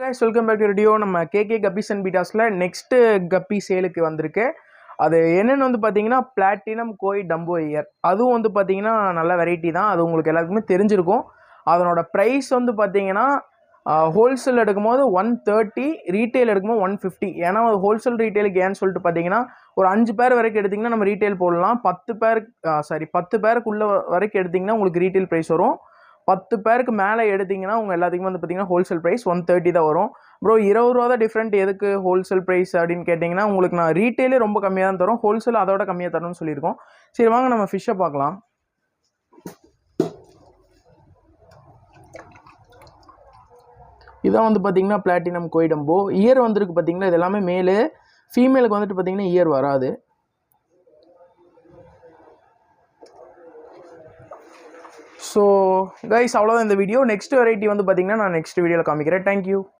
guys, welcome back to video. நம்ம KK Guppies and Beetasல next guppy சேலுக்கு வந்திருக்கு. அது என்னன்னு வந்து பாத்தீங்கன்னா பிளாட்டினம் கோய் டம்போ இயர். அதுவும் வந்து பாத்தீங்கன்னா நல்ல வெரைட்டி தான். அது உங்களுக்கு எல்லாருக்குமே தெரிஞ்சிருக்கும். அதனோட பிரைஸ் வந்து பாத்தீங்கன்னா ஹோல்சேல் எடுக்கும்போது 130, ரீட்டைல் எடுக்கும்போது 150. ஏன்னா ஹோல்சேல் ரீட்டைலுக்கு ஏன்னு சொல்லிட்டு பார்த்தீங்கன்னா ஒரு 5 பேர் வரைக்கும் எடுத்திங்கன்னா நம்ம ரீட்டைல் போடலாம். 10 பேருக்குள்ள வரைக்கும் எடுத்திங்கன்னா உங்களுக்கு ரீட்டைல் ப்ரைஸ் வரும். 10 பேருக்கு மேலே எடுத்திங்கன்னா உங்கள் எல்லாத்துக்குமே வந்து பார்த்தீங்கன்னா ஹோல்சேல் ப்ரைஸ் 130 தான் வரும். ப்ரோ 20 ரூபா தான் டிஃப்ரெண்ட், எதுக்கு ஹோல்சேல் ப்ரைஸ் அப்படின்னு கேட்டிங்கன்னா உங்களுக்கு நான் ரீட்டைலே ரொம்ப கம்மியாக தான் தரும், ஹோல்சேல் அதோட கம்மியாக தரும்னு சொல்லியிருக்கோம். சரி வாங்க நம்ம ஃபிஷ்ஷை பார்க்கலாம். இதான் வந்து பார்த்தீங்கன்னா பிளாட்டினம் கோய் டம்போ இயர் வந்துருக்கு. பார்த்தீங்கன்னா இது எல்லாமே மேலு, ஃபீமேலுக்கு வந்துட்டு பார்த்தீங்கன்னா இயர் வராது. ஸோ கைஸ் அவ்வளோதான் இந்த வீடியோ. நெக்ஸ்ட் வெரைட்டி வந்து பார்த்தீங்கன்னா நான் நெக்ஸ்ட் வீடியோவில் காமிக்கிறேன். தேங்க்யூ.